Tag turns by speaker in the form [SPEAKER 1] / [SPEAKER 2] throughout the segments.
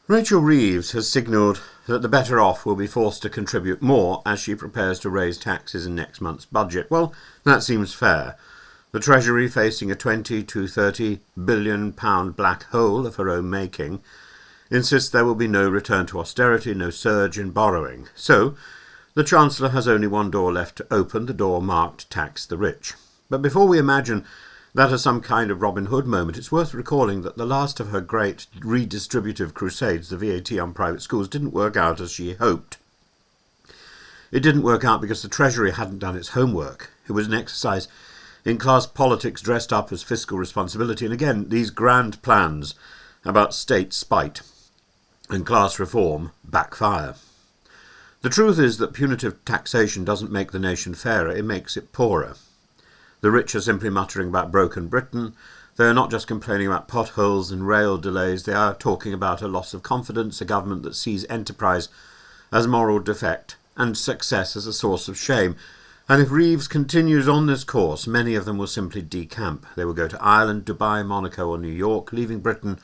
[SPEAKER 1] Rachel Reeves has signalled that the better off will be forced to contribute more as she prepares to raise taxes in next month's budget. Well, that seems fair. The Treasury, facing a £20 to £30 billion black hole of her own making, insists there will be no return to austerity, no surge in borrowing. So, the Chancellor has only one door left to open, the door marked Tax the Rich. But before we imagine that as some kind of Robin Hood moment, it's worth recalling that the last of her great redistributive crusades, the VAT on private schools, didn't work out as she hoped. It didn't work out because the Treasury hadn't done its homework. It was an exercise in class politics dressed up as fiscal responsibility, and again, these grand plans about state spite and class reform backfire. The truth is that punitive taxation doesn't make the nation fairer, it makes it poorer. The rich are simply muttering about broken Britain. They are not just complaining about potholes and rail delays, they are talking about a loss of confidence, a government that sees enterprise as moral defect and success as a source of shame. And if Reeves continues on this course, many of them will simply decamp. They will go to Ireland, Dubai, Monaco or New York, leaving Britain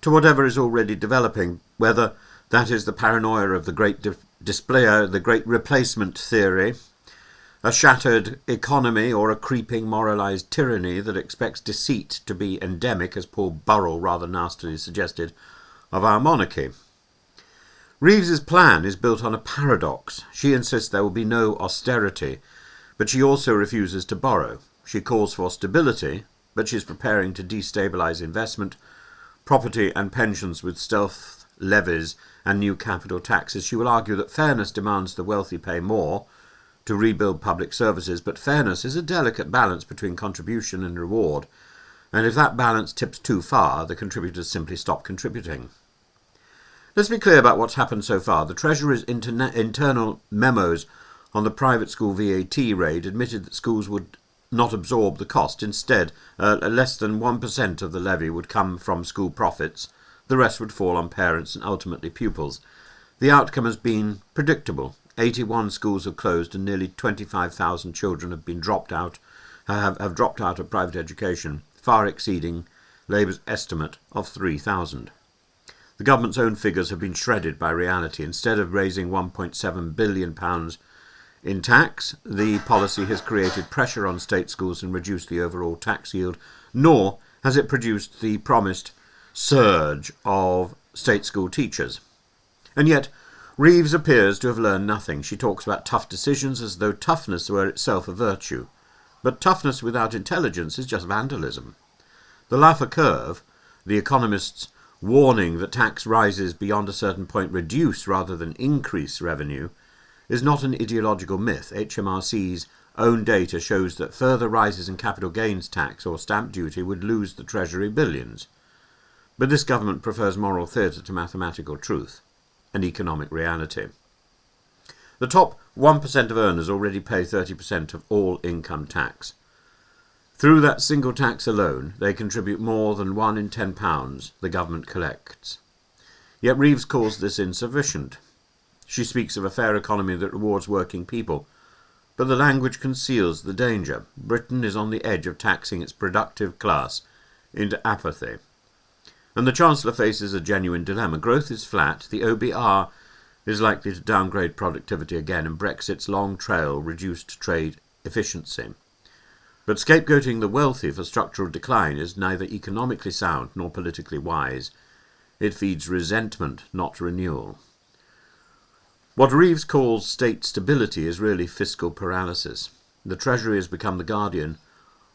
[SPEAKER 1] to whatever is already developing, whether that is the paranoia of the great displayer, the great replacement theory, a shattered economy, or a creeping moralised tyranny that expects deceit to be endemic, as Paul Burrell rather nastily suggested, of our monarchy. Reeves's plan is built on a paradox. She insists there will be no austerity, but she also refuses to borrow. She calls for stability, but she is preparing to destabilise investment, property and pensions with stealth levies and new capital taxes. She will argue that fairness demands the wealthy pay more to rebuild public services, but fairness is a delicate balance between contribution and reward, and if that balance tips too far, the contributors simply stop contributing. Let's be clear about what's happened so far. The Treasury's internal memos on the private school VAT raid admitted that schools would not absorb the cost. Instead, less than 1% of the levy would come from school profits. The rest would fall on parents and ultimately pupils. The outcome has been predictable. 81 schools have closed and nearly 25,000 children have been dropped out of private education, far exceeding Labour's estimate of 3,000. The government's own figures have been shredded by reality. Instead of raising £1.7 billion in tax, the policy has created pressure on state schools and reduced the overall tax yield, nor has it produced the promised surge of state school teachers. And yet, Reeves appears to have learned nothing. She talks about tough decisions as though toughness were itself a virtue. But toughness without intelligence is just vandalism. The Laffer curve, the economists' warning that tax rises beyond a certain point reduce rather than increase revenue, is not an ideological myth. HMRC's own data shows that further rises in capital gains tax or stamp duty would lose the Treasury billions. But this government prefers moral theatre to mathematical truth and economic reality. The top 1% of earners already pay 30% of all income tax. Through that single tax alone, they contribute more than £1 in £10 the government collects. Yet Reeves calls this insufficient. She speaks of a fair economy that rewards working people, but the language conceals the danger. Britain is on the edge of taxing its productive class into apathy. And the Chancellor faces a genuine dilemma. Growth is flat, the OBR is likely to downgrade productivity again, and Brexit's long trail reduced trade efficiency. But scapegoating the wealthy for structural decline is neither economically sound nor politically wise. It feeds resentment, not renewal. What Reeves calls state stability is really fiscal paralysis. The Treasury has become the guardian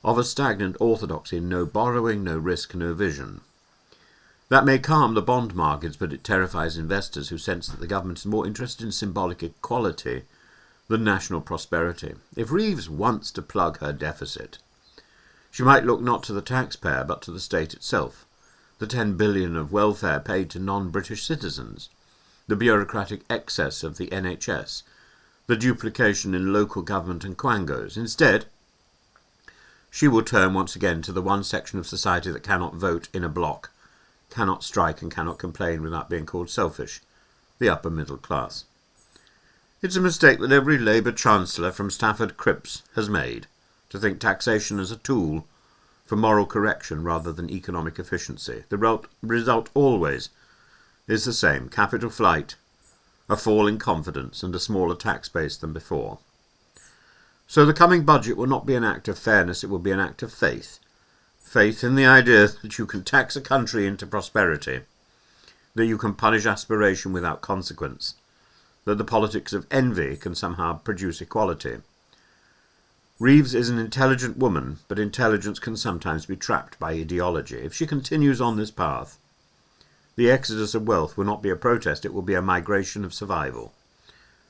[SPEAKER 1] of a stagnant orthodoxy: no borrowing, no risk, no vision. That may calm the bond markets, but it terrifies investors who sense that the government is more interested in symbolic equality than national prosperity. If Reeves wants to plug her deficit, she might look not to the taxpayer but to the state itself, the $10 billion of welfare paid to non-British citizens, the bureaucratic excess of the NHS, the duplication in local government and quangos. Instead, she will turn once again to the one section of society that cannot vote in a bloc, cannot strike and cannot complain without being called selfish, the upper middle class. It's a mistake that every Labour Chancellor from Stafford Cripps has made, to think taxation as a tool for moral correction rather than economic efficiency. The result always is the same: capital flight, a fall in confidence, and a smaller tax base than before. So the coming budget will not be an act of fairness, it will be an act of faith. Faith in the idea that you can tax a country into prosperity, that you can punish aspiration without consequence, that the politics of envy can somehow produce equality. Reeves is an intelligent woman, but intelligence can sometimes be trapped by ideology. If she continues on this path, the exodus of wealth will not be a protest, it will be a migration of survival.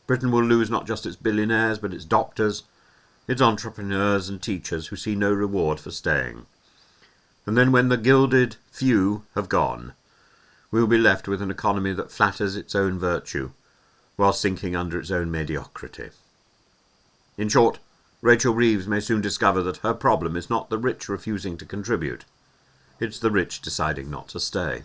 [SPEAKER 1] Britain will lose not just its billionaires, but its doctors, its entrepreneurs and teachers who see no reward for staying. And then when the gilded few have gone, we will be left with an economy that flatters its own virtue, while sinking under its own mediocrity. In short, Rachel Reeves may soon discover that her problem is not the rich refusing to contribute, it's the rich deciding not to stay.